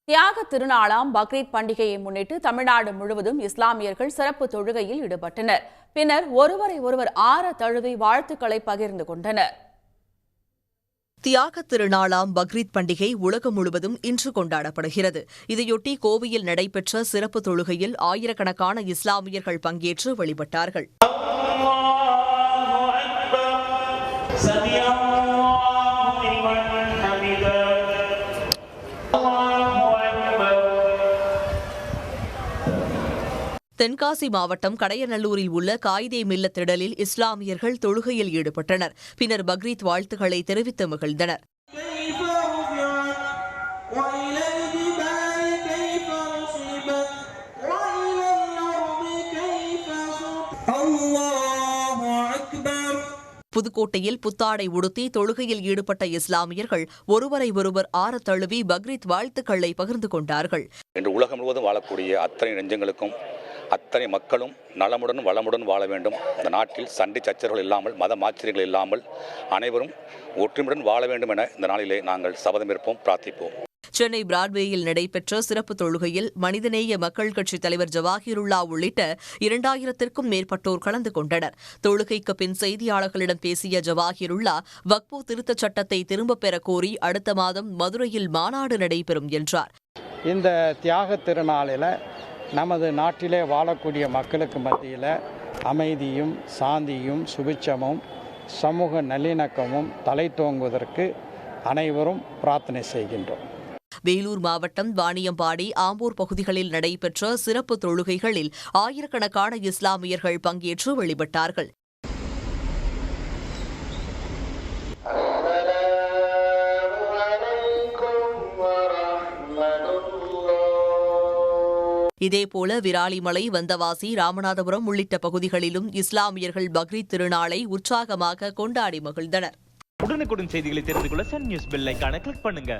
தியாக திருநாளாம் பக்ரீத் பண்டிகையை முன்னிட்டு தமிழ்நாடு முழுவதும் இஸ்லாமியர்கள் சிறப்பு தொழுகையில் ஈடுபட்டனர். பின்னர் ஒருவரை ஒருவர் ஆற தழுவி வாழ்த்துக்களை பகிர்ந்து கொண்டனர். தியாக திருநாளாம் பக்ரீத் பண்டிகை உலகம் முழுவதும் இன்று கொண்டாடப்படுகிறது. இதையொட்டி கோவையில் நடைபெற்ற சிறப்பு தொழுகையில் ஆயிரக்கணக்கான இஸ்லாமியர்கள் பங்கேற்று வழிபட்டார்கள். தென்காசி மாவட்டம் கடையநல்லூரில் உள்ள காயிதே மில்லத் திடலில் இஸ்லாமியர்கள் தொழுகையில் ஈடுபட்டனர். பின்னர் பக்ரீத் வாழ்த்துக்களை தெரிவித்து மகிழ்ந்தனர். புதுக்கோட்டையில் புத்தாடை உடுத்தி தொழுகையில் ஈடுபட்ட இஸ்லாமியர்கள் ஒருவரை ஒருவர் ஆற தழுவி பக்ரீத் வாழ்த்துக்களை பகிர்ந்து கொண்டார்கள். இன்று உலகம் முழுவதும் வாழக்கூடிய அத்தனை நெஞ்சங்களுக்கும் அத்தனை மக்களும் நலமுடன் வளமுடன் வாழ வேண்டும். இந்த நாட்டில் சண்டை சச்சரவுகள் இல்லாமல் மத மாச்சரியங்கள் இல்லாமல் அனைவரும் ஒற்றுமையுடன் வாழ வேண்டும் என இந்த நாளிலே நாங்கள் சபதமேற்போம், பிரார்த்திப்போம். சென்னை பிராட்வேயில் நடைபெற்ற சிறப்பு தொழுகையில் மனிதநேய மக்கள் கட்சித் தலைவர் ஜவாஹிருல்லா உள்ளிட்ட 2000த்திற்கும் மேற்பட்டோர் கலந்து கொண்டனர். தொழுகைக்கு பின் செய்தியாளர்களிடம் பேசிய ஜவாஹிருல்லா, வக்ஃபு திருத்தச் சட்டத்தை திரும்பப் பெறக் கோரி அடுத்த மாதம் மதுரையில் மாநாடு நடைபெறும் என்றார். இந்த தியாக திருநாளில் நமது நாட்டிலே வாழக்கூடிய மக்களுக்கு மத்தியில் அமைதியும் சாந்தியும் சுபிட்சமும் சமூக நல்லிணக்கமும் தலைத்தோங்குவதற்கு அனைவரும் பிரார்த்தனை செய்கின்றோம். வேலூர் மாவட்டம் வாணியம்பாடி, ஆம்பூர் பகுதிகளில் நடைபெற்ற சிறப்பு தொழுகைகளில் ஆயிரக்கணக்கான இஸ்லாமியர்கள் பங்கேற்று வழிபட்டார்கள். இதேபோல விராலிமலை, வந்தவாசி, ராமநாதபுரம் உள்ளிட்ட பகுதிகளிலும் இஸ்லாமியர்கள் பக்ரீத் திருநாளை உற்சாகமாக கொண்டாடி மகிழ்ந்தனர். உடனுக்குடன் செய்திகளை தெரிந்து கொள்ள சன் நியூஸ் பெல் ஐகானை கிளிக் பண்ணுங்க.